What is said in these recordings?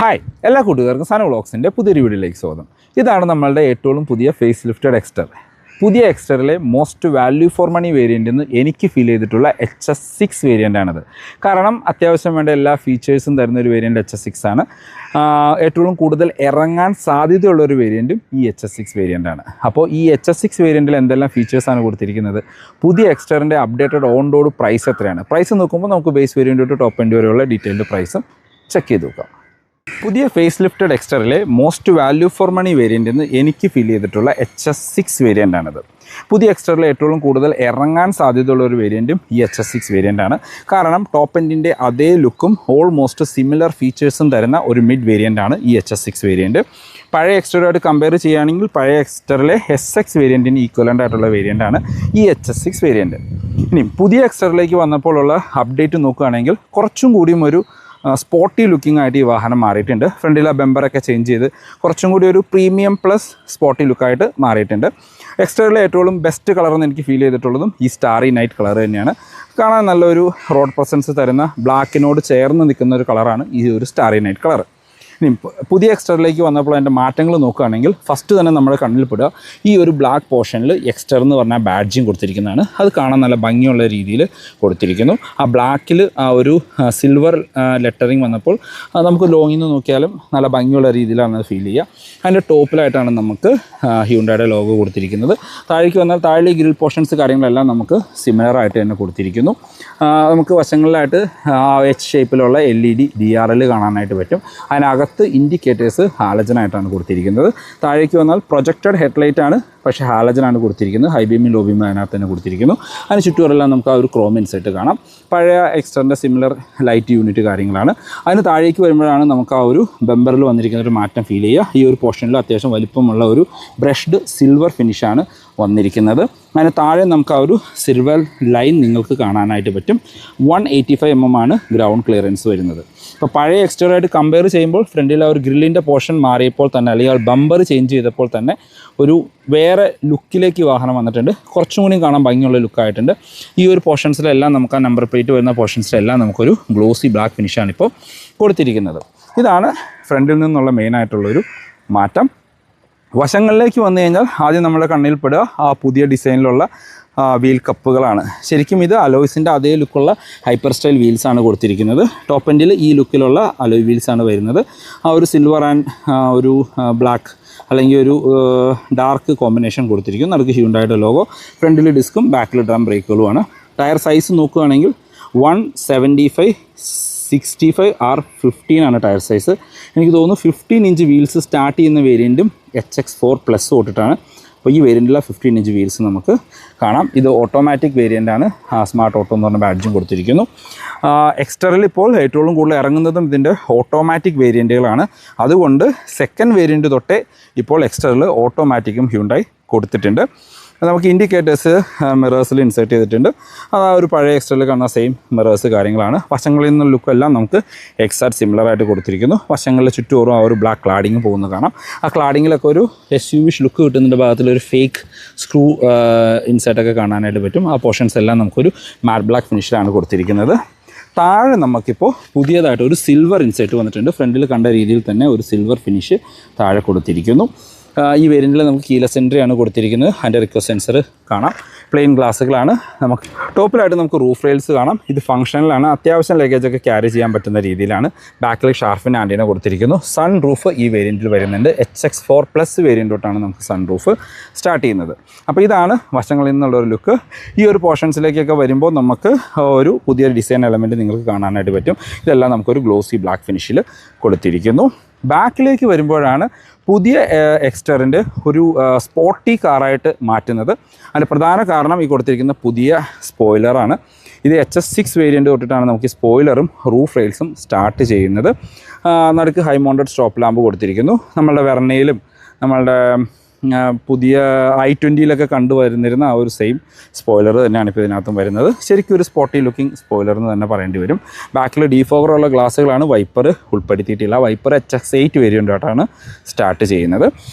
Hi എല്ലാ കൂട്ടുകാർക്കും സന വ്ളോഗ്സിൻ്റെ പുതിയൊരു വീഡിയോയിലേക്ക് സ്വാഗതം. ഇതാണ് നമ്മളുടെ ഏറ്റവും പുതിയ ഫേസ് ലിഫ്റ്റഡ് എക്സ്റ്റർ. പുതിയ എക്സ്റ്ററിലെ most value for money variant എന്ന് എനിക്ക് ഫീൽ ചെയ്തിട്ടുള്ള HS6 വേരിയൻ്റാണിത്. കാരണം അത്യാവശ്യം വേണ്ട എല്ലാ ഫീച്ചേഴ്സും തരുന്ന ഒരു വേരിയൻ്റ് HS6 ആണ്. ഏറ്റവും കൂടുതൽ ഇറങ്ങാൻ സാധ്യതയുള്ളൊരു വേരിയൻറ്റും ഈ HS6 വേരിയൻ്റാണ്. അപ്പോൾ ഈ HS6 വേരിയൻറ്റിൽ എന്തെല്ലാം ഫീച്ചേഴ്സാണ് കൊടുത്തിരിക്കുന്നത്, പുതിയ എക്സ്റ്ററിൻ്റെ അപ്ഡേറ്റഡ് ഓൺ റോഡ് പ്രൈസ് എത്രയാണ്, പ്രൈസ് നോക്കുമ്പോൾ നമുക്ക് ബേസ് വേരിയൻ്റ് തൊട്ട് ടോപ്പ് എൻഡ് വരെയുള്ള ഡീറ്റെയിൽഡ് പ്രൈസും ചെക്ക് ചെയ്ത് നോക്കാം. പുതിയ ഫേസ് ലിഫ്റ്റഡ് എക്സ്റ്ററിലെ most value for money variant എന്ന് എനിക്ക് ഫീൽ ചെയ്തിട്ടുള്ള HS6 വേരിയൻ്റാണിത്. പുതിയ എക്സ്റ്ററിൽ ഏറ്റവും കൂടുതൽ ഇറങ്ങാൻ സാധ്യതയുള്ള ഒരു വേരിയൻറ്റും ഈ HS6 വേരിയൻ്റാണ്. കാരണം ടോപ്പ് എൻഡിൻ്റെ അതേ ലുക്കും ഓൾമോസ്റ്റ് സിമിലർ ഫീച്ചേഴ്സും തരുന്ന ഒരു മിഡ് വേരിയൻ്റാണ് ഈ HS6 വേരിയൻറ്റ്. പഴയ എക്സ്റ്ററുമായിട്ട് കമ്പയർ ചെയ്യുകയാണെങ്കിൽ പഴയ എക്സ്റ്ററിലെ SX വേരിയൻറ്റിന് ഈക്വലൻ്റ് ആയിട്ടുള്ള വേരിയൻ്റാണ് ഈ HS6 വേരിയൻറ്റ്. ഇനി പുതിയ എക്സ്റ്ററിലേക്ക് വന്നപ്പോഴുള്ള അപ്ഡേറ്റ് നോക്കുകയാണെങ്കിൽ കുറച്ചും കൂടിയും ഒരു സ്പോർട്ടി ലുക്കിംഗ് ആയിട്ട് ഈ വാഹനം മാറിയിട്ടുണ്ട്. ഫ്രണ്ടിലെ ബെമ്പറൊക്കെ ചേഞ്ച് ചെയ്ത് കുറച്ചും കൂടി ഒരു പ്രീമിയം പ്ലസ് സ്പോർട്ടി ലുക്കായിട്ട് മാറിയിട്ടുണ്ട്. എക്സ്റ്ററിലെ ഏറ്റവും ബെസ്റ്റ് കളർ എന്ന് എനിക്ക് ഫീൽ ചെയ്തിട്ടുള്ളതും ഈ സ്റ്റാറി നൈറ്റ് കളർ തന്നെയാണ്. കാണാൻ നല്ലൊരു റോഡ് പ്രസൻസ് തരുന്ന ബ്ലാക്കിനോട് ചേർന്ന് നിൽക്കുന്ന ഒരു കളറാണ് ഈ ഒരു സ്റ്റാറി നൈറ്റ് കളർ. ഇനി പുതിയ എക്സ്റ്ററിലേക്ക് വന്നപ്പോൾ അതിൻ്റെ മാറ്റങ്ങൾ നോക്കുകയാണെങ്കിൽ ഫസ്റ്റ് തന്നെ നമ്മുടെ കണ്ണിൽപ്പെടുക ഈ ഒരു ബ്ലാക്ക് പോർഷനിൽ എക്സ്റ്റർ എന്ന് പറഞ്ഞാൽ ബാഡ്ജിങ് കൊടുത്തിരിക്കുന്നതാണ്. അത് കാണാൻ നല്ല ഭംഗിയുള്ള രീതിയിൽ കൊടുത്തിരിക്കുന്നു. ആ ബ്ലാക്കിൽ ആ ഒരു സിൽവർ ലെറ്ററിങ് വന്നപ്പോൾ നമുക്ക് ലോങ്ങിൽ നിന്ന് നോക്കിയാലും നല്ല ഭംഗിയുള്ള രീതിയിലാണ് അത് ഫീൽ ചെയ്യുക. അതിൻ്റെ ടോപ്പിലായിട്ടാണ് നമുക്ക് ഹ്യുണ്ടായുടെ ലോഗോ കൊടുത്തിരിക്കുന്നത്. താഴേക്ക് വന്നാൽ താഴെ ഗ്രിൽ പോർഷൻസ് കാര്യങ്ങളെല്ലാം നമുക്ക് സിമിലറായിട്ട് തന്നെ കൊടുത്തിരിക്കുന്നു. നമുക്ക് വശങ്ങളിലായിട്ട് H ഷേപ്പിലുള്ള LED DRL കാണാനായിട്ട് പറ്റും. അതിനകത്ത് ഇൻഡിക്കേറ്റേഴ്സ് ഹാലജനായിട്ടാണ് കൊടുത്തിരിക്കുന്നത്. താഴേക്ക് വന്നാൽ പ്രൊജക്റ്റഡ് ഹെഡ്ലൈറ്റ് ആണ്, പക്ഷേ ഹാലജനാണ് കൊടുത്തിരിക്കുന്നത്. ഹൈ ബീമും ലോ ബീമും അതിനകത്ത് തന്നെ കൊടുത്തിരിക്കുന്നു. അതിന് ചുറ്റുവരെല്ലാം നമുക്ക് ആ ഒരു ക്രോം ഇൻസെറ്റ് കാണാം. പഴയ എക്സ്റ്ററിൻ്റെ സിമിലർ ലൈറ്റ് യൂണിറ്റ് കാര്യങ്ങളാണ്. അതിന് താഴേക്ക് വരുമ്പോഴാണ് നമുക്ക് ആ ഒരു ബെമ്പറിൽ വന്നിരിക്കുന്ന ഒരു മാറ്റം ഫീൽ ചെയ്യുക. ഈ ഒരു പോർഷനിൽ അത്യാവശ്യം വലിപ്പമുള്ള ഒരു ബ്രഷ്ഡ് സിൽവർ ഫിനിഷാണ് വന്നിരിക്കുന്നത്. അതിന് താഴെ നമുക്ക് ആ ഒരു സിൽവർ ലൈൻ നിങ്ങൾക്ക് കാണാനായിട്ട് പറ്റും. 185 mm ആണ് ഗ്രൗണ്ട് ക്ലിയറൻസ് വരുന്നത്. ഇപ്പോൾ പഴയ എക്സ്റ്ററുമായിട്ട് കമ്പയർ ചെയ്യുമ്പോൾ ഫ്രണ്ടിൽ ആ ഒരു ഗ്രില്ലിൻ്റെ പോർഷൻ മാറിയപ്പോൾ തന്നെ, അല്ലെങ്കിൽ ആ ബമ്പർ ചേഞ്ച് ചെയ്തപ്പോൾ തന്നെ ഒരു വേറെ ലുക്കിലേക്ക് വാഹനം വന്നിട്ടുണ്ട്. കുറച്ചും കൂടി കാണാൻ ഭംഗിയുള്ള ലുക്കായിട്ടുണ്ട്. ഈ ഒരു പോർഷൻസിലെല്ലാം നമുക്ക് ആ നമ്പർ പ്ലേറ്റ് വരുന്ന പോർഷൻസിലെല്ലാം നമുക്കൊരു ഗ്ലോസി ബ്ലാക്ക് ഫിനിഷാണ് ഇപ്പോൾ കൊടുത്തിരിക്കുന്നത്. ഇതാണ് ഫ്രണ്ടിൽ നിന്നുള്ള മെയിനായിട്ടുള്ളൊരു മാറ്റം. വശങ്ങളിലേക്ക് വന്നു കഴിഞ്ഞാൽ ആദ്യം നമ്മുടെ കണ്ണിൽപ്പെടുക ആ പുതിയ ഡിസൈനിലുള്ള വീൽ കപ്പുകളാണ്. ശരിക്കും ഇത് അലോയ്സിൻ്റെ അതേ ലുക്കുള്ള ഹൈപ്പർ സ്റ്റൈൽ വീൽസാണ് കൊടുത്തിരിക്കുന്നത്. ടോപ്പ് എൻഡിൽ ഈ ലുക്കിലുള്ള അലോയ് വീൽസാണ് വരുന്നത്. ആ ഒരു സിൽവർ ആൻഡ് ഒരു ബ്ലാക്ക് അല്ലെങ്കിൽ ഒരു ഡാർക്ക് കോമ്പിനേഷൻ കൊടുത്തിരിക്കും. നടുക്ക് ഹ്യുണ്ടായുടെ ലോഗോ. ഫ്രണ്ടിൽ ഡിസ്കും ബാക്കിൽ ഡ്രം ബ്രേക്കുകളുമാണ്. ടയർ സൈസ് നോക്കുകയാണെങ്കിൽ 175/65 R15 ആണ് ടയർ സൈസ്. എനിക്ക് തോന്നുന്നു 15 ഇഞ്ച് വീൽസ് സ്റ്റാർട്ട് ചെയ്യുന്ന വേരിയൻറ്റും HX4+ തൊട്ടിട്ടാണ്. അപ്പോൾ ഈ വേരിയൻറ്റിലെ 15 ഇഞ്ച് വീൽസ് നമുക്ക് കാണാം. ഇത് ഓട്ടോമാറ്റിക് വേരിയൻ്റാണ്. സ്മാർട്ട് ഓട്ടോ എന്ന് പറഞ്ഞ ബാഡ്ജും കൊടുത്തിരിക്കുന്നു. എക്സ്റ്ററിൽ ഇപ്പോൾ ഏറ്റവും കൂടുതൽ ഇറങ്ങുന്നതും ഇതിൻ്റെ ഓട്ടോമാറ്റിക് വേരിയൻറ്റുകളാണ്. അതുകൊണ്ട് സെക്കൻഡ് വേരിയൻറ്റ് തൊട്ടേ ഇപ്പോൾ എക്സ്റ്ററിൽ ഓട്ടോമാറ്റിക്കും ഹ്യുണ്ടായി കൊടുത്തിട്ടുണ്ട്. നമുക്ക് ഇൻഡിക്കേറ്റേഴ്സ് മിറേഴ്സിൽ ഇൻസേർട്ട് ചെയ്തിട്ടുണ്ട്. അത് ആ ഒരു പഴയ എക്സ്റ്ററിൽ കാണുന്ന സെയിം മിറേഴ്സ് കാര്യങ്ങളാണ്. വശങ്ങളിൽ നിന്നുള്ള ലുക്കെല്ലാം നമുക്ക് എക്സാക്ട് സിമിലറായിട്ട് കൊടുത്തിരിക്കുന്നു. വശങ്ങളിൽ ചുറ്റോറും ആ ഒരു ബ്ലാക്ക് ക്ലാഡിങ് പോകുന്നത് കാണാം. ആ ക്ലാഡിങ്ങിലൊക്കെ ഒരു SUV ലുക്ക് കിട്ടുന്നതിൻ്റെ ഭാഗത്തിലൊരു ഫേക്ക് സ്ക്രൂ ഇൻസേർട്ടൊക്കെ കാണാനായിട്ട് പറ്റും. ആ പോർഷൻസ് എല്ലാം നമുക്കൊരു മാറ്റ് ബ്ലാക്ക് ഫിനിഷിലാണ് കൊടുത്തിരിക്കുന്നത്. താഴെ നമുക്കിപ്പോൾ പുതിയതായിട്ട് ഒരു സിൽവർ ഇൻസേർട്ട് വന്നിട്ടുണ്ട്. ഫ്രണ്ടിൽ കണ്ട രീതിയിൽ തന്നെ ഒരു സിൽവർ ഫിനിഷ് താഴെ കൊടുത്തിരിക്കുന്നു. ഈ വേരിയൻറ്റിൽ നമുക്ക് കീലെസ് എൻട്രി ആണ് കൊടുത്തിരിക്കുന്നത്. അതിൻ്റെ റിക്വസ്റ്റ് സെൻസർ കാണാം. പ്ലെയിൻ ഗ്ലാസ്സുകളാണ്. നമുക്ക് ടോപ്പിലായിട്ട് നമുക്ക് റൂഫ് റെയിൽസ് കാണാം. ഇത് ഫംഗ്ഷനിലാണ്. അത്യാവശ്യം ലഗേജൊക്കെ ക്യാരി ചെയ്യാൻ പറ്റുന്ന രീതിയിലാണ്. ബാക്കിൽ ഷാർഫിൻ ആൻറ്റീന കൊടുത്തിരിക്കുന്നു. സൺ റൂഫ് ഈ വേരിയൻറ്റിൽ വരുന്നുണ്ട്. HX4+ വേരിയൻ്റ് തൊട്ടാണ് നമുക്ക് സൺ റൂഫ് സ്റ്റാർട്ട് ചെയ്യുന്നത്. അപ്പോൾ ഇതാണ് വശങ്ങളിൽ നിന്നുള്ളൊരു ലുക്ക്. ഈ ഒരു പോർഷൻസിലേക്കൊക്കെ വരുമ്പോൾ നമുക്ക് ഒരു പുതിയൊരു ഡിസൈൻ എലമെൻറ്റ് നിങ്ങൾക്ക് കാണാനായിട്ട് പറ്റും. ഇതെല്ലാം നമുക്കൊരു ഗ്ലോസി ബ്ലാക്ക് ഫിനിഷിൽ കൊടുത്തിരിക്കുന്നു. ബാക്കിലേക്ക് വരുമ്പോഴാണ് പുതിയ എക്സ്റ്ററിൻ്റെ ഒരു സ്പോർട്ടി കാറായിട്ട് മാറ്റുന്നത്. അതിൻ്റെ പ്രധാന കാരണം ഈ കൊടുത്തിരിക്കുന്ന പുതിയ സ്പോയിലറാണ്. ഇത് HS6 വേരിയൻറ്റ് തൊട്ടിട്ടാണ് നമുക്ക് സ്പോയിലറും റൂഫ് റെയിൽസും സ്റ്റാർട്ട് ചെയ്യുന്നത്. നടുക്ക് ഹൈ മൗണ്ടഡ് സ്റ്റോപ്പ് ലാമ്പ് കൊടുത്തിരിക്കുന്നു. നമ്മളുടെ വെർണയിലും നമ്മളുടെ പുതിയ i20 കണ്ടുവരുന്നിരുന്ന ആ ഒരു സെയിം സ്പോയിലർ തന്നെയാണ് ഇപ്പോൾ ഇതിനകത്തും വരുന്നത്. ശരിക്കും ഒരു സ്പോട്ടി ലുക്കിംഗ് സ്പോയിലർ എന്ന് തന്നെ പറയേണ്ടി വരും. ബാക്കിൽ ഡീഫോഗറുള്ള ഗ്ലാസ്സുകളാണ്, വൈപ്പർ ഉൾപ്പെടുത്തിയിട്ടില്ല. വൈപ്പർ HX8 വേരിയൻ്റായിട്ടാണ് സ്റ്റാർട്ട് ചെയ്യുന്നത്.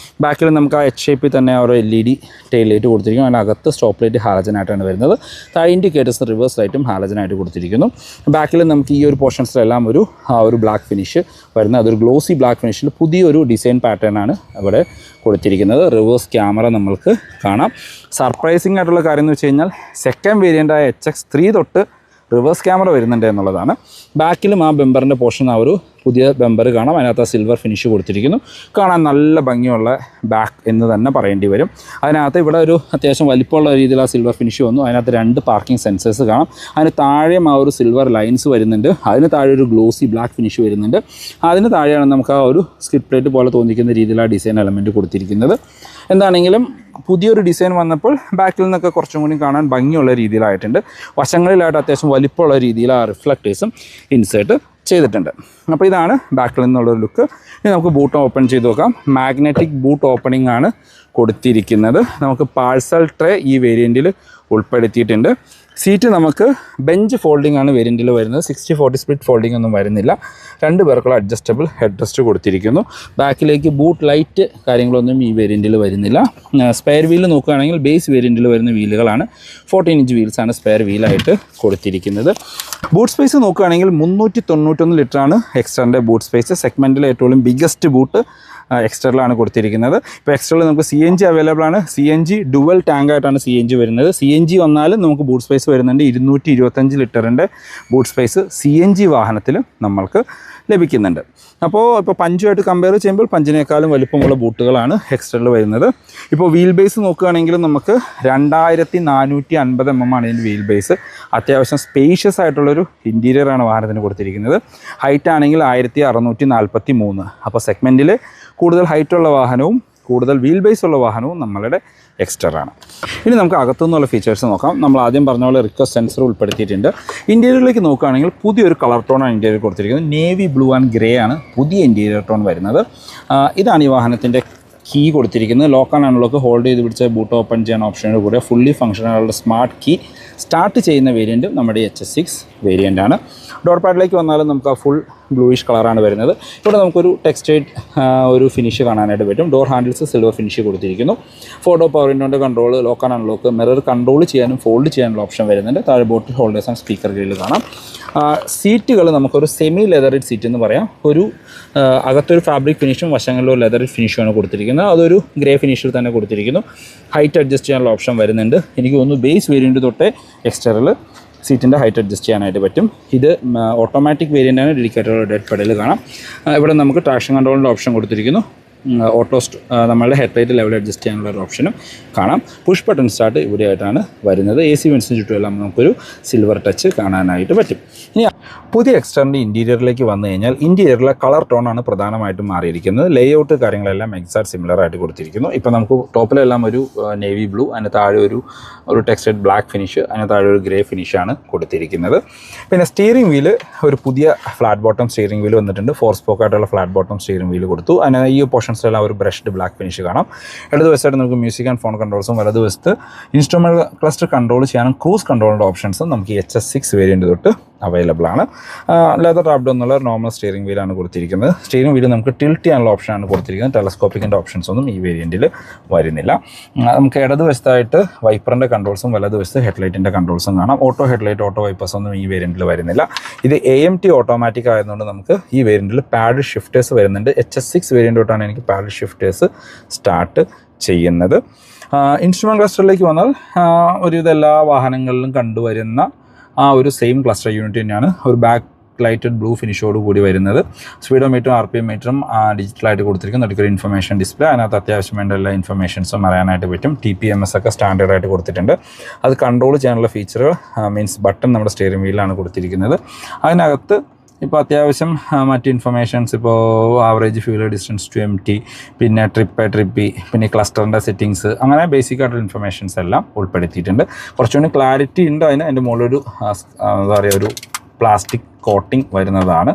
ബാക്കിൽ നമുക്ക് ആ H ഷേപ്പിൽ തന്നെ ഒരു LED ടെയിൽ ലൈറ്റ് കൊടുത്തിരിക്കും. അതിനകത്ത് സ്റ്റോപ്പ് ലൈറ്റ് ഹാലജനായിട്ടാണ് വരുന്നത്. താഴെ ഇൻഡിക്കേറ്റേഴ്സ് റിവേഴ്സ് ലൈറ്റും ഹാലജനായിട്ട് കൊടുത്തിരിക്കുന്നു. ബാക്കിൽ നമുക്ക് ഈ ഒരു പോർഷൻസിലെല്ലാം ഒരു ബ്ലാക്ക് ഫിനിഷ് വരുന്നത്. അതൊരു ഗ്ലോസി ബ്ലാക്ക് ഫിനിഷിൽ പുതിയൊരു ഡിസൈൻ പാറ്റേൺ ആണ് ഇവിടെ കൊടുത്തിരിക്കുന്നത്. റിവേഴ്സ് ക്യാമറ നമ്മൾക്ക് കാണാം. സർപ്രൈസിംഗ് ആയിട്ടുള്ള കാര്യം എന്ന് വെച്ച് കഴിഞ്ഞാൽ സെക്കൻഡ് വേരിയൻ്റായ HX3 തൊട്ട് റിവേഴ്സ് ക്യാമറ വരുന്നുണ്ട് എന്നുള്ളതാണ്. ബാക്കിലും ആ ബെമ്പറിൻ്റെ പോർഷൻ ആ ഒരു പുതിയ ബെമ്പർ കാണാം. അതിനകത്ത് സിൽവർ ഫിനിഷ് കൊടുത്തിരിക്കുന്നു. കാണാൻ നല്ല ഭംഗിയുള്ള ബാക്ക് എന്ന് തന്നെ പറയേണ്ടി വരും. അതിനകത്ത് ഇവിടെ ഒരു അത്യാവശ്യം വലിപ്പമുള്ള രീതിയിൽ ആ സിൽവർ ഫിനിഷ് വന്നു. അതിനകത്ത് 2 പാർക്കിംഗ് സെൻസേഴ്സ് കാണാം. അതിന് താഴെയും ആ ഒരു സിൽവർ ലൈൻസ് വരുന്നുണ്ട്. അതിന് താഴെ ഒരു ഗ്ലോസി ബ്ലാക്ക് ഫിനിഷ് വരുന്നുണ്ട്. അതിന് താഴെയാണ് നമുക്ക് ആ ഒരു സ്കിഡ് പ്ലേറ്റ് പോലെ തോന്നിക്കുന്ന രീതിയിൽ ആ ഡിസൈൻ എലമെൻറ്റ് കൊടുത്തിരിക്കുന്നത്. എന്താണെങ്കിലും പുതിയൊരു ഡിസൈൻ വന്നപ്പോൾ ബാക്കിൽ നിന്നൊക്കെ കുറച്ചും കൂടി കാണാൻ ഭംഗിയുള്ള രീതിയിലായിട്ടുണ്ട്. വശങ്ങളിലായിട്ട് അത്യാവശ്യം വലിപ്പമുള്ള രീതിയിൽ ആ റിഫ്ലക്റ്റേഴ്സും ഇൻസേർട്ട് ചെയ്തിട്ടുണ്ട്. അപ്പോൾ ഇതാണ് ബാക്കിൽ നിന്നുള്ളൊരു ലുക്ക്. ഇനി നമുക്ക് ബൂട്ട് ഓപ്പൺ ചെയ്ത് നോക്കാം. മാഗ്നറ്റിക് ബൂട്ട് ഓപ്പണിംഗ് ആണ് കൊടുത്തിരിക്കുന്നത്. നമുക്ക് പാഴ്സൽ ട്രേ ഈ വേരിയൻറ്റിൽ ഉൾപ്പെടുത്തിയിട്ടുണ്ട്. സീറ്റ് നമുക്ക് ബെഞ്ച് ഫോൾഡിംഗ് ആണ് വേരിയൻറ്റിൽ വരുന്നത്. 60-40 സ്പ്ലിറ്റ് ഫോൾഡിംഗ് ഒന്നും വരുന്നില്ല. 2 പേർക്കുള്ള അഡ്ജസ്റ്റബിൾ ഹെഡ് റെസ്റ്റ് കൊടുത്തിരിക്കുന്നു. ബാക്കിലേക്ക് ബൂട്ട് ലൈറ്റ് കാര്യങ്ങളൊന്നും ഈ വേരിയൻറ്റിൽ വരുന്നില്ല. സ്പെയർ വീല് നോക്കുകയാണെങ്കിൽ ബേസ് വേരിയൻറ്റിൽ വരുന്ന വീലുകളാണ്. 14 ഇഞ്ച് വീൽസാണ് സ്പെയർ വീലായിട്ട് കൊടുത്തിരിക്കുന്നത്. ബൂട്ട് സ്പേസ് നോക്കുകയാണെങ്കിൽ 391 ലിറ്ററാണ് എക്സ്റ്ററിൻ്റെ ബൂട്ട് സ്പേസ്. സെഗ്മെൻറ്റിലെ ഏറ്റവും ബിഗ്ഗസ്റ്റ് ബൂട്ട് എക്സ്റ്ററിലാണ് കൊടുത്തിരിക്കുന്നത്. ഇപ്പോൾ എക്സ്റ്ററിൽ നമുക്ക് CNG അവൈലബിൾ ആണ്. CNG ഡുവൽ ടാങ്ക് ആയിട്ടാണ് CNG വരുന്നത്. CNG വന്നാലും നമുക്ക് ബൂട്ട് സ്പേസ് വരുന്നുണ്ട്. 225 ലിറ്ററിൻ്റെ ബൂട്ട് സ്പേസ് CNG വാഹനത്തിൽ നമ്മൾക്ക് ലഭിക്കുന്നുണ്ട്. അപ്പോൾ പഞ്ചുമായിട്ട് കമ്പയർ ചെയ്യുമ്പോൾ പഞ്ചിനേക്കാളും വലിപ്പമുള്ള ബൂട്ടുകളാണ് എക്സ്റ്ററിൽ വരുന്നത്. ഇപ്പോൾ വീൽ ബേസ് നോക്കുകയാണെങ്കിലും നമുക്ക് 2450 mm ആണ് ഇതിൻ്റെ വീൽ ബേസ്. അത്യാവശ്യം സ്പേഷ്യസ് ആയിട്ടുള്ളൊരു ഇൻറ്റീരിയറാണ് വാഹനത്തിന് കൊടുത്തിരിക്കുന്നത്. ഹൈറ്റ് ആണെങ്കിൽ 1643. അപ്പോൾ സെഗ്മെൻറ്റിൽ കൂടുതൽ ഹൈറ്റുള്ള വാഹനവും കൂടുതൽ വീൽ ബേസ് ഉള്ള വാഹനവും നമ്മളുടെ എക്സ്റ്ററാണ്. ഇനി നമുക്ക് അകത്തുനിന്നുള്ള ഫീച്ചേഴ്സ് നോക്കാം. നമ്മൾ ആദ്യം പറഞ്ഞ പോലെ റിക്വസ്റ്റ് സെൻസർ ഉൾപ്പെടുത്തിയിട്ടുണ്ട്. ഇൻറ്റീരിയറിലേക്ക് നോക്കുകയാണെങ്കിൽ പുതിയൊരു കളർ ടോണാണ് ഇൻറ്റീരിയർ കൊടുത്തിരിക്കുന്നത്. നേവി ബ്ലൂ ആൻഡ് ഗ്രേ ആണ് പുതിയ ഇൻറ്റീരിയർ ടോൺ വരുന്നത്. ഇതാണ് ഈ വാഹനത്തിൻ്റെ കീ കൊടുത്തിരിക്കുന്നത്. ലോക്ക് ആൻഡ് അൺലോക്ക് ഹോൾഡ് ചെയ്ത് പിടിച്ച ബൂട്ട് ഓപ്പൺ ചെയ്യാൻ ഓപ്ഷനോട് കൂടെ ഫുള്ളി ഫംഗ്ഷനായുള്ള സ്മാർട്ട് കീ സ്റ്റാർട്ട് ചെയ്യുന്ന വേരിയൻറ്റ് നമ്മുടെ HS6 വേരിയൻ്റാണ്. ഡോർ പാഡിലേക്ക് വന്നാലും നമുക്ക് ആ ഫുൾ ബ്ലൂയിഷ് കളറാണ് വരുന്നത്. ഇവിടെ നമുക്കൊരു ടെക്സ്റ്റൈഡ് ഒരു ഫിനിഷ് കാണാനായിട്ട് പറ്റും. ഡോർ ഹാൻഡിൽസ് സിൽവർ ഫിനിഷ് കൊടുത്തിരിക്കുന്നു. 4 ഡോർ പവർ വിൻഡോൻ്റെ control, lock and unlock, mirror control ചെയ്യാനും ഫോൾഡ് ചെയ്യാനുള്ള ഓപ്ഷൻ വരുന്നുണ്ട്. താഴെ bottle holders and speaker grill കാണാം. സീറ്റുകൾ നമുക്കൊരു സെമി ലെതറിഡ് സീറ്റ് എന്ന് പറയാം. അകത്തൊരു ഫാബ്രിക് ഫിനിഷും വശങ്ങളിലൊരു ലെതറിഡ് ഫിനിഷുമാണ് കൊടുത്തിരിക്കുന്നത്. അതൊരു ഗ്രേ ഫിനിഷിൽ തന്നെ കൊടുത്തിരിക്കുന്നു. ഹൈറ്റ് അഡ്ജസ്റ്റ് ചെയ്യാനുള്ള ഓപ്ഷൻ വരുന്നുണ്ട്. എനിക്ക് തോന്നുന്നു ബേസ് വേരിയൻറ്റ് തൊട്ടേ എക്സ്റ്ററിൽ സീറ്റിൻ്റെ ഹൈറ്റ് അഡ്ജസ്റ്റ് ചെയ്യാനായിട്ട് പറ്റും. ഇത് ഓട്ടോമാറ്റിക് വേരിയൻ്റാണ്. ഡെഡിക്കേറ്റഡ് ഡെഡ് പെഡൽ കാണാം. ഇവിടെ നമുക്ക് ട്രാക്ഷൻ കൺട്രോളിൻ്റെ ഓപ്ഷൻ കൊടുത്തിരിക്കുന്നു. നമ്മളുടെ ഹെഡ് ലൈറ്റ് ലെവൽ അഡ്ജസ്റ്റ് ചെയ്യാനുള്ള ഒരു ഓപ്ഷനും കാണാം. പുഷ് ബട്ടൺ സ്റ്റാർട്ട് ഇവിടെയായിട്ടാണ് വരുന്നത്. AC വെൻസിന് ചുറ്റുമെല്ലാം നമുക്കൊരു സിൽവർ ടച്ച് കാണാനായിട്ട് പറ്റും. ഇനി പുതിയ എക്സ്റ്ററിൻ്റെ ഇൻറ്റീരിയറിലേക്ക് വന്നു കഴിഞ്ഞാൽ ഇൻറ്റീരിയറിലെ കളർ ടോണാണ് പ്രധാനമായിട്ടും മാറിയിരിക്കുന്നത്. ലേഔട്ട് കാര്യങ്ങളെല്ലാം എക്സാക്ട് സിമിലർ ആയിട്ട് കൊടുത്തിരിക്കുന്നു. ഇപ്പോൾ നമുക്ക് ടോപ്പിലെല്ലാം ഒരു നേവി ബ്ലൂ, അതിന് താഴെ ഒരു ടെക്സ്റ്റൈഡ് ബ്ലാക്ക് ഫിനിഷ്, അതിന് താഴെ ഒരു ഗ്രേ ഫിനിഷാണ് കൊടുത്തിരിക്കുന്നത്. പിന്നെ സ്റ്റിയറിംഗ് വീല് ഒരു പുതിയ ഫ്ലാറ്റ് ബോട്ടം സ്റ്റിയറിംഗ് വീല് വന്നിട്ടുണ്ട്. 4 സ്പോക്കായിട്ടുള്ള ഫ്ലാറ്റ് ബോട്ടം സ്റ്റിയറിംഗ് വീല് കൊടുത്തു. അതിന് ഈ പോർഷൻസിലെല്ലാം ഒരു ബ്രഷ്ഡ് ബ്ലാക്ക് ഫിനിഷ് കാണാം. ഇടതുവശത്തായിട്ട് നമുക്ക് മ്യൂസിക് ആൻഡ് ഫോൺ കൺട്രോൾസും വലതുവശത്ത് ഇൻസ്ട്രുമെൻറ്റ് ക്ലസ്റ്റർ കൺട്രോൾ ചെയ്യാനും ക്രൂസ് കൺട്രോളിൻ്റെ ഓപ്ഷൻസും നമുക്ക് HS6 വേരിയൻറ്റ് തൊട്ട് അവൈലബിൾ ആണ്. ലെതർ റാപ്ഡ് എന്നുള്ള നോർമൽ സ്റ്റിയറിംഗ് വീലാണ് കൊടുത്തിരിക്കുന്നത്. സ്റ്റിയറിംഗ് വീല് നമുക്ക് ടിൽറ്റ് ചെയ്യാനുള്ള ഓപ്ഷനാണ് കൊടുത്തിരിക്കുന്നത്. ടെലസ്കോപ്പിക്കിൻ്റെ ഓപ്ഷൻസ് ഒന്നും ഈ വേരിയൻറ്റിൽ വരുന്നില്ല. നമുക്ക് ഇടതുവശത്തായിട്ട് വൈപ്പറിൻ്റെ കൺട്രോൾസും വലതുവശത്ത് ഹെഡ്ലൈറ്റിൻ്റെ കൺട്രോൾസും കാണാം. ഓട്ടോ ഹെഡ്ലൈറ്റ്, ഓട്ടോ വൈപ്പേഴ്സ് ഒന്നും ഈ വേരിയൻറ്റിൽ വരുന്നില്ല. ഇത് AMT ഓട്ടോമാറ്റിക് ആയതുകൊണ്ട് നമുക്ക് ഈ വേരിയൻറ്റിൽ പാഡ് ഷിഫ്റ്റേഴ്സ് വരുന്നുണ്ട്. HS6 വേരിയൻ്റ് തൊട്ടാണ് എനിക്ക് പാഡ് ഷിഫ്റ്റേഴ്സ് സ്റ്റാർട്ട് ചെയ്യുന്നത്. ഇൻസ്ട്രുമെൻറ്റ് ക്ലസ്റ്ററിലേക്ക് വന്നാൽ ഒരുവിധ എല്ലാ വാഹനങ്ങളിലും കണ്ടുവരുന്ന ആ ഒരു സെയിം ക്ലസ്റ്റർ യൂണിറ്റ് തന്നെയാണ്. ഒരു ബാക്ക് ലൈറ്റഡ് ബ്ലൂ ഫിനിഷോട് കൂടി വരുന്നത്. സ്പീഡോമീറ്ററും RPM മീറ്ററും ഡിജിറ്റലായിട്ട് കൊടുത്തിരിക്കുന്നു. അടുത്തൊരു ഇൻഫർമേഷൻ ഡിസ്പ്ലേ, അതിനകത്ത് അത്യാവശ്യം വേണ്ട എല്ലാ ഇൻഫർമേഷൻസും അറിയാനായിട്ട് പറ്റും. TPMS ഒക്കെ സ്റ്റാൻഡേർഡായിട്ട് കൊടുത്തിട്ടുണ്ട്. അത് കൺട്രോൾ ചെയ്യാനുള്ള ഫീച്ചറുകൾ മീൻസ് ബട്ടൺ നമ്മുടെ സ്റ്റിയറിംഗ് വീലിലാണ് കൊടുത്തിരിക്കുന്നത്. അതിനകത്ത് ഇപ്പോൾ അത്യാവശ്യം മറ്റ് ഇൻഫർമേഷൻസ്, ഇപ്പോൾ average fuel distance to MT, പിന്നെ ട്രിപ്പ്, പിന്നെ ക്ലസ്റ്ററിൻ്റെ സെറ്റിങ്സ്, അങ്ങനെ ബേസിക് ആയിട്ടുള്ള ഇൻഫർമേഷൻസ് എല്ലാം ഉൾപ്പെടുത്തിയിട്ടുണ്ട്. കുറച്ചുകൂടി ക്ലാരിറ്റി ഉണ്ട്. അതിൻ്റെ മുകളിലൊരു എന്താ പറയുക, ഒരു പ്ലാസ്റ്റിക് കോട്ടിംഗ് വരുന്നതാണ്.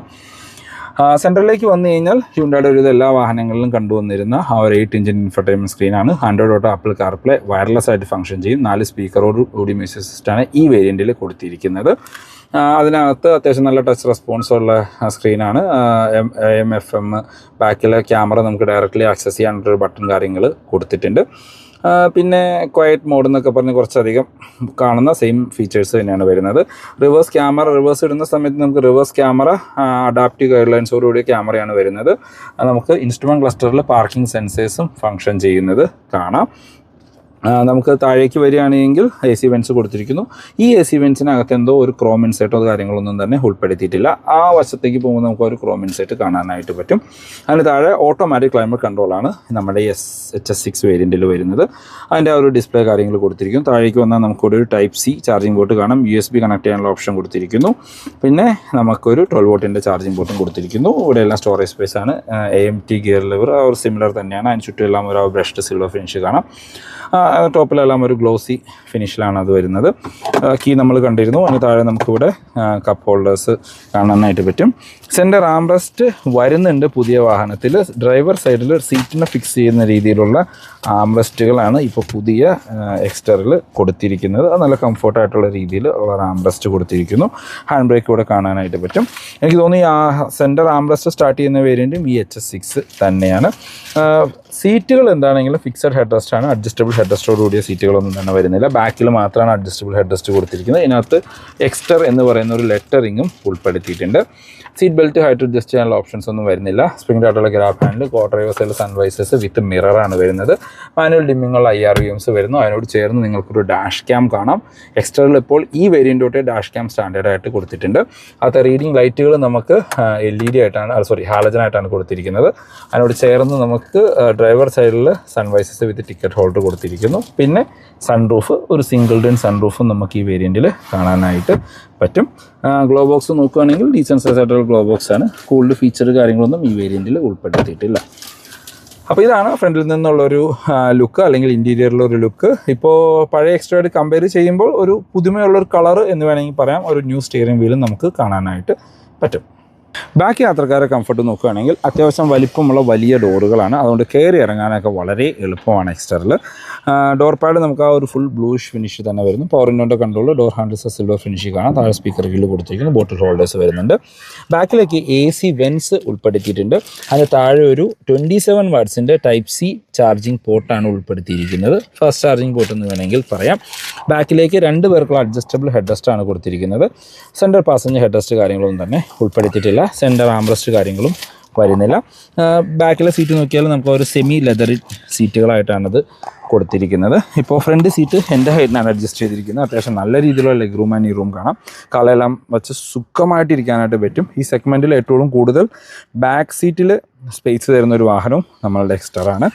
സെൻട്രലിലേക്ക് വന്നു കഴിഞ്ഞാൽ ഹ്യുണ്ടായുടെ ഒരു എല്ലാ വാഹനങ്ങളിലും കണ്ടുവന്നിരുന്ന ആ ഒരു 8-inch ഇൻഫർടൈൻമെൻറ്റ് സ്ക്രീനാണ്. Android auto, Apple CarPlay wireless ആയിട്ട് ഫംഗ്ഷൻ ചെയ്യും. 4 സ്പീക്കറോട് കൂടി മ്യൂസിക് സിസ്റ്റമാണ് ഈ വേരിയൻറ്റിൽ കൊടുത്തിരിക്കുന്നത്. അതിനകത്ത് അത്യാവശ്യം നല്ല ടച്ച് റെസ്പോൺസ് ഉള്ള സ്ക്രീനാണ്. AM/FM ബാക്കിലെ ക്യാമറ നമുക്ക് ഡയറക്റ്റ്ലി ആക്സസ് ചെയ്യാനുള്ളൊരു ബട്ടൺ കാര്യങ്ങൾ കൊടുത്തിട്ടുണ്ട്. പിന്നെ ക്വയറ്റ് മോഡ് എന്നൊക്കെ പറഞ്ഞ് കുറച്ചധികം കാണുന്ന സെയിം ഫീച്ചേഴ്സ് തന്നെയാണ് വരുന്നത്. റിവേഴ്സ് ഇടുന്ന സമയത്ത് നമുക്ക് റിവേഴ്സ് ക്യാമറ അഡാപ്റ്റീവ് ഗൈഡ് ലൈൻസോടുകൂടിയ ക്യാമറയാണ് വരുന്നത്. നമുക്ക് ഇൻസ്ട്രുമെൻറ്റ് ക്ലസ്റ്ററിൽ പാർക്കിംഗ് സെൻസേഴ്സും ഫംഗ്ഷൻ ചെയ്യുന്നത് കാണാം. നമുക്ക് താഴേക്ക് വരികയാണെങ്കിൽ AC വെൻസ് കൊടുത്തിരിക്കുന്നു. ഈ AC വെൻസിനകത്ത് എന്തോ ഒരു ക്രോം ഇൻസൈറ്റോ കാര്യങ്ങളൊന്നും തന്നെ ഉൾപ്പെടുത്തിയിട്ടില്ല. ആ വശത്തേക്ക് പോകുമ്പോൾ നമുക്ക് ഒരു ക്രോം ഇൻസൈറ്റ് കാണാനായിട്ട് പറ്റും. അതിന് താഴെ ഓട്ടോമാറ്റിക് ക്ലൈമറ്റ് കൺട്രോളാണ് നമ്മുടെ HS6 വേരിയൻറ്റിൽ വരുന്നത്. അതിൻ്റെ ആ ഒരു ഡിസ്പ്ലേ കാര്യങ്ങൾ കൊടുത്തിരിക്കും. താഴേക്ക് വന്നാൽ നമുക്കൊരു Type-C ചാർജിങ് പോർട്ട് കാണാം. USB കണക്ട് ചെയ്യാനുള്ള ഓപ്ഷൻ കൊടുത്തിരിക്കുന്നു. പിന്നെ നമുക്കൊരു 12 വോട്ടിൻ്റെ ചാർജിങ് പോർട്ടും കൊടുത്തിരിക്കുന്നു. ഇവിടെ എല്ലാം സ്റ്റോറേജ് സ്പേസ് ആണ്. AMT ഗിയർ ലിവർ ഒരു സിമിലർ തന്നെയാണ്. അതിന് ചുറ്റുമെല്ലാം ഒരു ബ്രഷ്ഡ് സിൽവർ ഫിനിഷ് കാണാം. ടോപ്പിലെല്ലാം ഒരു ഗ്ലോസി ഫിനിഷിലാണ് അത് വരുന്നത്. കീ നമ്മൾ കണ്ടിരുന്നു. അതിന് താഴെ നമുക്കിവിടെ കപ്പ് ഹോൾഡേഴ്സ് കാണാനായിട്ട് പറ്റും. സെൻറ്റർ ആംറസ്റ്റ് വരുന്നുണ്ട് പുതിയ വാഹനത്തിൽ. ഡ്രൈവർ സൈഡിൽ സീറ്റിനെ ഫിക്സ് ചെയ്യുന്ന രീതിയിലുള്ള ആംറസ്റ്റുകളാണ് ഇപ്പോൾ പുതിയ എക്സ്റ്ററിൽ കൊടുത്തിരിക്കുന്നത്. അത് നല്ല കംഫർട്ടായിട്ടുള്ള രീതിയിൽ ഉള്ള ആംറസ്റ്റ് കൊടുത്തിരിക്കുന്നു. ഹാൻഡ് ബ്രേക്ക് ഇവിടെ കാണാനായിട്ട് പറ്റും. എനിക്ക് തോന്നുന്നു ഈ സെൻറ്റർ ആംറസ്റ്റ് സ്റ്റാർട്ട് ചെയ്യുന്ന വേരിയൻറ്റും ഈ HS6 തന്നെയാണ്. സീറ്റുകൾ എന്താണെങ്കിലും ഫിക്സഡ് ഹെഡ് റെസ്റ്റ് ആണ്. അഡ്ജസ്റ്റബിൾ ഹെഡ് റെസ്റ്റോട് കൂടിയ സീറ്റുകളൊന്നും തന്നെ വരുന്നില്ല. ബാക്കിൽ മാത്രമാണ് അഡ്ജസ്റ്റബിൾ ഹെഡ് റെസ്റ്റ് കൊടുത്തിരിക്കുന്നത്. ഇതിനകത്ത് എക്സ്റ്റർ എന്ന് പറയുന്ന ഒരു ലെറ്ററിങ്ങും ഉൾപ്പെടുത്തിയിട്ടുണ്ട്. സീറ്റ് ബെൽറ്റ് ഹൈറ്റ് അഡ്ജസ്റ്റ് ചെയ്യാനുള്ള ഓപ്ഷൻസ് ഒന്നും വരുന്നില്ല. സ്പ്രിംഗ് ആയിട്ടുള്ള ഗ്രാബ് ഹാൻഡിൽ, കോ ഡ്രൈവർ സൈഡിൽ സൺവൈസേഴ്സ് വിത്ത് മിററാണ് വരുന്നത്. മാനുവൽ ഡിമ്മിങ്ങുള്ള IRVMs വരുന്നു. അതിനോട് ചേർന്ന് നിങ്ങൾക്കൊരു ഡാഷ് ക്യാം കാണാം. എക്സ്റ്ററിൽ ഇപ്പോൾ ഈ വേരിയൻ്റ് തൊട്ടേ ഡാഷ് ക്യാം സ്റ്റാൻഡേർഡായിട്ട് കൊടുത്തിട്ടുണ്ട്. അത് റീഡിംഗ് ലൈറ്റുകൾ നമുക്ക് LED ആയിട്ടാണ് ഹാലജൻ ആയിട്ടാണ് കൊടുത്തിരിക്കുന്നത്. അതിനോട് ചേർന്ന് നമുക്ക് ഡ്രൈവർ സൈഡിൽ സൺവൈസേഴ്സ് വിത്ത് ടിക്കറ്റ് ഹോൾഡർ കൊടുത്തിരിക്കുന്നു. പിന്നെ സൺറൂഫ്, ഒരു സിംഗിൾ ഡെൻ സൺറൂഫും നമുക്ക് ഈ വേരിയൻറ്റിൽ കാണാനായിട്ട് പറ്റും. ഗ്ലോ ബോക്സ് നോക്കുകയാണെങ്കിൽ ഡീസൻറ്റ് സൈസ് ആയിട്ടുള്ള ഗ്ലോ ബോക്സ് ആണ്. കൂൾഡ് ഫീച്ചർ കാര്യങ്ങളൊന്നും ഈ വേരിയൻറ്റിൽ ഉൾപ്പെടുത്തിയിട്ടില്ല. അപ്പോൾ ഇതാണ് ഫ്രണ്ടിൽ നിന്നുള്ളൊരു ലുക്ക്, അല്ലെങ്കിൽ ഇൻറ്റീരിയറിലൊരു ലുക്ക്. ഇപ്പോൾ പഴയ എക്സ്ട്രയായിട്ട് കമ്പയർ ചെയ്യുമ്പോൾ ഒരു പുതുമയുള്ളൊരു കളർ എന്ന് വേണമെങ്കിൽ പറയാം. ഒരു ന്യൂ സ്റ്റിയറിംഗ് വീലും നമുക്ക് കാണാനായിട്ട് പറ്റും. ബാക്കി യാത്രക്കാരെ കംഫർട്ട് നോക്കുകയാണെങ്കിൽ അത്യാവശ്യം വലിപ്പമുള്ള വലിയ ഡോറുകളാണ്. അതുകൊണ്ട് കയറി ഇറങ്ങാനൊക്കെ വളരെ എളുപ്പമാണ് എക്സ്റ്ററിൽ. ഡോർ പാഡ് നമുക്ക് ആ ഒരു ഫുൾ ബ്ലൂഷ് ഫിനിഷ് തന്നെ വരുന്നു. പവർ വിൻഡോൻ്റെ control, door handles silver finish കാണാം. താഴെ സ്പീക്കർ ഗ്രില്ല് കൊടുത്തിരിക്കുന്നു. ബോട്ടിൽ ഹോൾഡേഴ്സ് വരുന്നുണ്ട്. ബാക്കിലേക്ക് AC വെൻസ് ഉൾപ്പെടുത്തിയിട്ടുണ്ട്. അതിന് താഴെ ഒരു 27 വാട്ട്സിൻ്റെ Type-C ചാർജിങ് പോർട്ടാണ് ഉൾപ്പെടുത്തിയിരിക്കുന്നത്. ഫസ്റ്റ് ചാർജിങ് പോർട്ട് എന്ന് വേണമെങ്കിൽ പറയാം. ബാക്കിലേക്ക് 2 പേർക്കുള്ള അഡ്ജസ്റ്റബിൾ ഹെഡ് റെസ്റ്റ് ആണ് കൊടുത്തിരിക്കുന്നത്. സെൻറ്റർ പാസഞ്ചർ ഹെഡ് റെസ്റ്റ് കാര്യങ്ങളൊന്നും തന്നെ ഉൾപ്പെടുത്തിയിട്ടില്ല. സെൻറ്റർ ആംറസ്റ്റ് കാര്യങ്ങളും വരുന്നില്ല. ബാക്കിലെ സീറ്റ് നോക്കിയാൽ നമുക്ക് ഒരു സെമി ലെതർ സീറ്റുകളായിട്ടാണത് കൊടുത്തിരിക്കുന്നത്. ഇപ്പോൾ ഫ്രണ്ട് സീറ്റ് എൻ്റെ ഹൈറ്റിനാണ് അഡ്ജസ്റ്റ് ചെയ്തിരിക്കുന്നത്. അത്യാവശ്യം നല്ല രീതിയിലുള്ള ലെഗ് റൂം ആൻഡ് ഈ റൂം കാണാം. കാലെല്ലാം വെച്ച് സുഖമായിട്ടിരിക്കാനായിട്ട് പറ്റും. ഈ സെഗ്മെൻറ്റിൽ ഏറ്റവും കൂടുതൽ ബാക്ക് സീറ്റിൽ സ്പേസ് തരുന്ന ഒരു വാഹനവും നമ്മളുടെ എക്സ്റ്ററാണ്.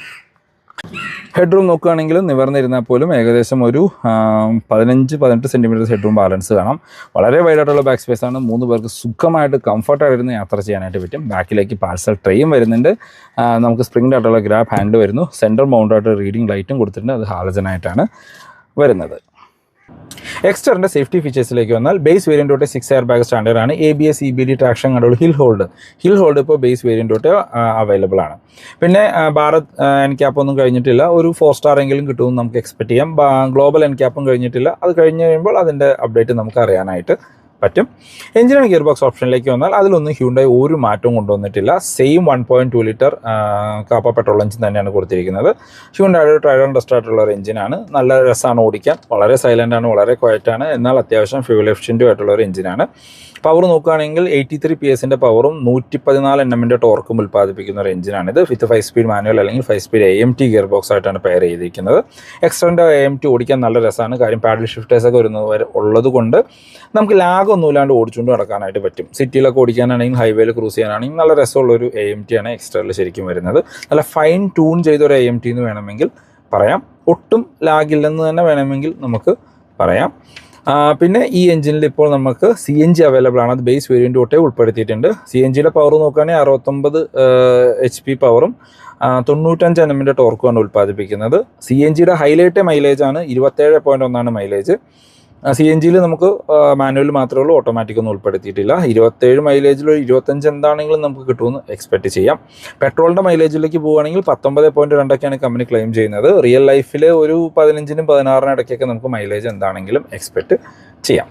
ഹെഡ് റൂം നോക്കുകയാണെങ്കിൽ നിവർന്നിരുന്നാൽ പോലും ഏകദേശം ഒരു 15-18 സെൻറ്റിമീറ്റർ ഹെഡ് റൂം ബാലൻസ് കാണാം. വളരെ വൈഡായിട്ടുള്ള ബാക്ക് സ്പേസ് ആണ്. 3 പേർക്ക് സുഖമായിട്ട് കംഫർട്ടായിരുന്ന് യാത്ര ചെയ്യാനായിട്ട് പറ്റും. ബാക്കിലേക്ക് പാർസൽ ട്രെയും വരുന്നുണ്ട്. നമുക്ക് സ്പ്രിംഗ് ആയിട്ടുള്ള ഗ്രാബ് ഹാൻഡ് വരുന്നു. സെൻറ്റർ മൗണ്ടായിട്ട് റീഡിംഗ് ലൈറ്റും കൊടുത്തിട്ടുണ്ട്. അത് ഹാലജനായിട്ടാണ് വരുന്നത്. എക്സ്റ്ററിൻ്റെ സേഫ്റ്റി ഫീച്ചേഴ്സിലേക്ക് വന്നാൽ ബേസ് വേരിയൻ്റ് തൊട്ട് 6 എയർ ബാഗ് സ്റ്റാൻഡേർഡ് ആണ്. ABS, EBD, traction control, hill hold ഇപ്പോൾ ബേസ് വേരിയൻ്റ് തൊട്ട് അവൈലബിൾ ആണ്. പിന്നെ ഭാരത് NCAP ഒന്നും കഴിഞ്ഞിട്ടില്ല. ഒരു 4 സ്റ്റാർ എങ്കിലും കിട്ടുമെന്ന് നമുക്ക് എക്സ്പെക്ട് ചെയ്യാം. ഗ്ലോബൽ NCAPും കഴിഞ്ഞിട്ടില്ല. അത് കഴിഞ്ഞ് കഴിയുമ്പോൾ അതിൻ്റെ അപ്ഡേറ്റ് നമുക്ക് അറിയാനായിട്ട് പറ്റും. എഞ്ചിൻ ആൻഡ് ഗിയർ ബോക്സ് ഓപ്ഷനിലേക്ക് വന്നാൽ അതിലൊന്നും ഹ്യുണ്ടായി ഒരു മാറ്റവും കൊണ്ടുവന്നിട്ടില്ല. Same 1.2 litre Kappa petrol engine തന്നെയാണ് കൊടുത്തിരിക്കുന്നത്. ഹ്യുണ്ടായുടെ ട്രയൽ ആൻഡ് ടെസ്റ്റ് ആയിട്ടുള്ള ഒരു എഞ്ചിനാണ്. നല്ല രസമാണ് ഓടിക്കാൻ. വളരെ സൈലൻ്റ് ആണ്, വളരെ ക്വയറ്റാണ്. എന്നാൽ അത്യാവശ്യം ഫ്യൂൽ എഫിഷ്യൻറ്റും ആയിട്ടുള്ള ഒരു എഞ്ചിനാണ്. പവർ നോക്കുകയാണെങ്കിൽ 83 PS പവറും 114 Nm ടോർക്കും ഉൽപ്പാദിപ്പിക്കുന്ന ഒരു എഞ്ചിനാണിത്. വിത്ത് 5 സ്പീഡ് മാനുവൽ അല്ലെങ്കിൽ 5 സ്പീഡ് AMT ഗിയർ ബോക്സ് ആയിട്ടാണ് പെയർ ചെയ്തിരിക്കുന്നത്. എക്സ്റ്ററിൻ്റെ AMT ഓടിക്കാൻ നല്ല രസമാണ്. കാര്യം പാഡൽ ഷിഫ്റ്റേഴ്സൊക്കെ ഉള്ളത് കൊണ്ട് നമുക്ക് ലാഗൊന്നും ഇല്ലാണ്ട് ഓടിച്ചുകൊണ്ട് നടക്കാനായിട്ട് പറ്റും. സിറ്റിയിലൊക്കെ ഓടിക്കാനാണെങ്കിൽ, ഹൈവേയിൽ ക്രൂസ് ചെയ്യാനാണെങ്കിൽ നല്ല രസമുള്ളൊരു AMT ആണ് എക്സ്റ്ററിൽ ശരിക്കും വരുന്നത്. നല്ല ഫൈൻ ട്യൂൺ ചെയ്തൊരു AMT എന്ന് വേണമെങ്കിൽ പറയാം. ഒട്ടും ലാഗില്ലെന്ന് തന്നെ വേണമെങ്കിൽ നമുക്ക് പറയാം. പിന്നെ ഈ എഞ്ചിനിൽ ഇപ്പോൾ നമുക്ക് CNG അവൈലബിൾ ആണ്. അത് ബേസ് വേരിയൻ്റ് തൊട്ടേ ഉൾപ്പെടുത്തിയിട്ടുണ്ട്. CNGയുടെ പവർ നോക്കുകയാണെങ്കിൽ 69 HP പവറും 95 Nm ടോർക്കുമാണ് ഉൽപ്പാദിപ്പിക്കുന്നത്. CNGയുടെ ഹൈലൈറ്റ് മൈലേജാണ് 27.1 മൈലേജ്. CNG നമുക്ക് മാനുവൽ മാത്രമേ ഉള്ളൂ, ഓട്ടോമാറ്റിക് ഒന്നും ഉൾപ്പെടുത്തിയിട്ടില്ല. 27 മൈലേജിൽ 25 എന്താണെങ്കിലും നമുക്ക് കിട്ടുമെന്ന് എക്സ്പെക്ട് ചെയ്യാം. പെട്രോളിൻ്റെ മൈലേജിലേക്ക് പോവുകയാണെങ്കിൽ 19.2 കമ്പനി ക്ലെയിം ചെയ്യുന്നത്. റിയൽ ലൈഫിൽ ഒരു 15-നും 16-നും ഇടയ്ക്കൊക്കെ നമുക്ക് മൈലേജ് എന്താണെങ്കിലും എക്സ്പെക്ട് ചെയ്യാം.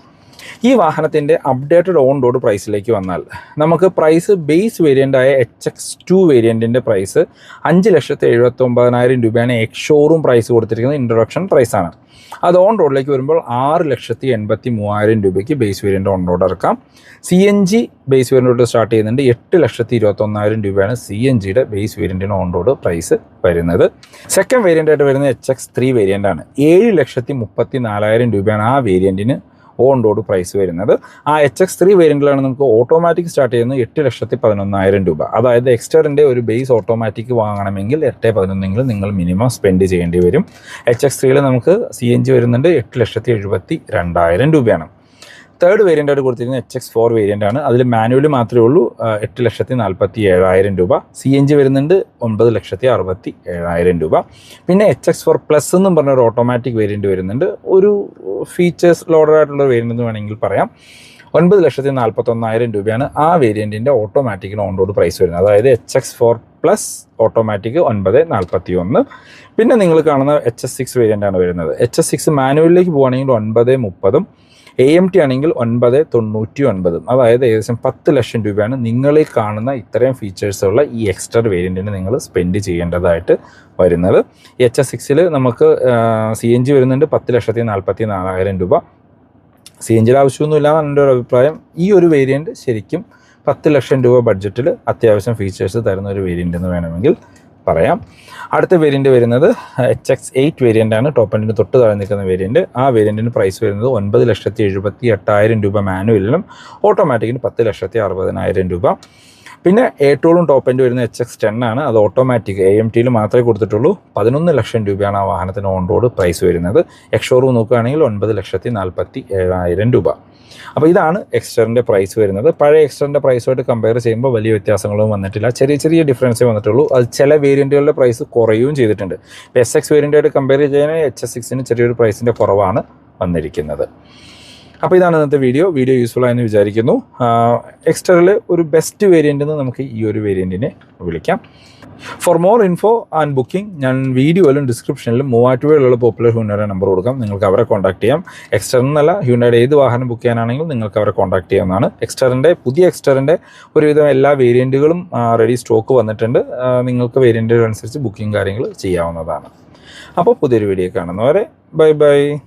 ഈ വാഹനത്തിൻ്റെ അപ്ഡേറ്റഡ് ഓൺ റോഡ് പ്രൈസിലേക്ക് വന്നാൽ നമുക്ക് പ്രൈസ് ബേസ് വേരിയൻ്റായ HX2 വേരിയൻറ്റിൻ്റെ പ്രൈസ് 5,79,000 രൂപയാണ് എക്സ് ഷോറൂം പ്രൈസ് കൊടുത്തിരിക്കുന്നത്. ഇൻട്രൊഡക്ഷൻ പ്രൈസാണ്. അത് ഓൺ റോഡിലേക്ക് വരുമ്പോൾ 6,83,000 രൂപയ്ക്ക് ബേസ് വേരിയൻ്റ് ഓൺ റോഡ് ഇറക്കാം. CNG ബേസ് വേരിയൻ്റ് സ്റ്റാർട്ട് ചെയ്യുന്നുണ്ട്. 8,21,000 രൂപയാണ് CNGയുടെ ബേസ് വേരിയൻറ്റിന് ഓൺ റോഡ് പ്രൈസ് വരുന്നത്. സെക്കൻഡ് വേരിയൻ്റായിട്ട് വരുന്നത് HX3 വേരിയൻ്റാണ്. 7,34,000 രൂപയാണ് ആ വേരിയൻറ്റിന് ഓൺ റോഡ് പ്രൈസ് വരുന്നത്. ആ HX3 വേരിയൻറ്റിലാണ് നമുക്ക് ഓട്ടോമാറ്റിക് സ്റ്റാർട്ട് ചെയ്യുന്നത് 8,11,000 രൂപ. അതായത് എക്സ്റ്ററിൻ്റെ ഒരു ബേസ് ഓട്ടോമാറ്റിക് വാങ്ങണമെങ്കിൽ 8,11,000 നിങ്ങൾ മിനിമം സ്പെൻഡ് ചെയ്യേണ്ടി വരും. HX3യിൽ നമുക്ക് CNG വരുന്നുണ്ട് 8,72,000 രൂപയാണ്. തേർഡ് വേരിയൻ്റായിട്ട് കൊടുത്തിരിക്കുന്നത് HX4 വേരിയൻ്റാണ്. അതിൽ മാനുവൽ മാത്രമേ ഉള്ളൂ. 8,47,000 രൂപ. CNG വരുന്നുണ്ട് 9,67,000 രൂപ. പിന്നെ HX4 പ്ലസ് എന്നും പറഞ്ഞൊരു ഓട്ടോമാറ്റിക് വേരിയൻറ്റ് വരുന്നുണ്ട്. ഒരു ഫീച്ചേഴ്സ് ലോഡഡ് ആയിട്ടുള്ള വേരിയൻ്റ് എന്ന് വേണമെങ്കിൽ പറയാം. 9,41,000 രൂപയാണ് ആ വേരിയൻറ്റിൻ്റെ ഓട്ടോമാറ്റിക്കിന് ഓൺ റോഡ് പ്രൈസ് വരുന്നത്. അതായത് HX4 പ്ലസ് ഓട്ടോമാറ്റിക് 9,41. പിന്നെ നിങ്ങൾ കാണുന്ന HS6 വേരിയൻ്റാണ് വരുന്നത്. HS6 മാനുവലിലേക്ക് പോകുകയാണെങ്കിൽ 9,30. AMT ആണെങ്കിൽ 9,99. അതായത് ഏകദേശം 10 ലക്ഷം രൂപയാണ് നിങ്ങൾ ഈ കാണുന്ന ഇത്രയും ഫീച്ചേഴ്സുള്ള ഈ എക്സ്ട്രാ വേരിയൻറ്റിന് നിങ്ങൾ സ്പെൻഡ് ചെയ്യേണ്ടതായിട്ട് വരുന്നത്. HS6ൽ നമുക്ക് CNG വരുന്നുണ്ട് 10,44,000 രൂപ. CNGയുടെ ആവശ്യമൊന്നുമില്ല എന്നാണ് എൻ്റെ ഒരു അഭിപ്രായം. ഈ ഒരു വേരിയൻറ്റ് ശരിക്കും 10 ലക്ഷം രൂപ ബഡ്ജറ്റിൽ അത്യാവശ്യം ഫീച്ചേഴ്സ് തരുന്ന ഒരു വേരിയൻ്റ് എന്ന് വേണമെങ്കിൽ പറയാം. അടുത്ത വേരിയൻ്റ് വരുന്നത് HX8 വേരിയൻ്റാണ്. ടോപ്പ് എൻഡിന് തൊട്ട് താഴെ നിൽക്കുന്ന വേരിയൻറ്റ്. ആ വേരിയൻറ്റിന് പ്രൈസ് വരുന്നത് 9,78,000 രൂപ മാനുവലിനും ഓട്ടോമാറ്റിക്കിന് 10,60,000 രൂപ. പിന്നെ ഏറ്റവും ടോപ്പ് എൻഡ് വരുന്ന HX10 ആണ്. അത് ഓട്ടോമാറ്റിക് AMTയിൽ മാത്രമേ കൊടുത്തിട്ടുള്ളൂ. 11 ലക്ഷം രൂപയാണ് ആ വാഹനത്തിന് ഓൺ റോഡ് പ്രൈസ് വരുന്നത്. എക്സ് ഷോറൂം നോക്കുകയാണെങ്കിൽ 9,47,000 രൂപ. അപ്പോൾ ഇതാണ് എക്സ്റ്ററിൻ്റെ പ്രൈസ് വരുന്നത്. പഴയ എക്സ്റ്ററിൻ്റെ പ്രൈസുമായിട്ട് കമ്പയർ ചെയ്യുമ്പോൾ വലിയ വ്യത്യാസങ്ങളൊന്നും വന്നിട്ടില്ല. ചെറിയ ചെറിയ ഡിഫറൻസേ വന്നിട്ടുള്ളൂ. അത് ചില വേരിയൻറ്റുകളുടെ പ്രൈസ് കുറയുകയും ചെയ്തിട്ടുണ്ട്. ഇപ്പോൾ SX വേരിയൻ്റായിട്ട് കമ്പയർ ചെയ്യാൻ HS6ന് ചെറിയൊരു പ്രൈസിൻ്റെ കുറവാണ് വന്നിരിക്കുന്നത്. അപ്പോൾ ഇതാണ് ഇന്നത്തെ വീഡിയോ യൂസ്ഫുൾ ആയെന്ന് വിചാരിക്കുന്നു. എക്സ്റ്ററിൽ ഒരു ബെസ്റ്റ് വേരിയൻ്റ് എന്ന് നമുക്ക് ഈ ഒരു വേരിയൻറ്റിനെ വിളിക്കാം. For more info and booking ഞാൻ വീഡിയോയിലും ഡിസ്ക്രിപ്ഷനിലും മൂവാറ്റുപുഴയിലുള്ള പോപ്പുലർ ഹ്യൂണ്ടായുടെ നമ്പർ കൊടുക്കാം. നിങ്ങൾക്ക് അവരെ കോൺടാക്ട് ചെയ്യാം. എക്സ്റ്ററിനല്ല ഹ്യൂണ്ടായുടെ ഏത് വാഹനം ബുക്ക് ചെയ്യാനാണെങ്കിലും നിങ്ങൾക്ക് അവരെ കോൺടാക്ട് ചെയ്യാവുന്നതാണ്. പുതിയ എക്സ്റ്ററിൻ്റെ ഒരുവിധം എല്ലാ വേരിയൻറ്റുകളും റെഡി സ്റ്റോക്ക് വന്നിട്ടുണ്ട്. നിങ്ങൾക്ക് വേരിയൻറ്റുകൾ അനുസരിച്ച് ബുക്കിംഗ് കാര്യങ്ങൾ ചെയ്യാവുന്നതാണ്. അപ്പോൾ പുതിയൊരു വീഡിയോ കാണുന്നവരെ ബൈ.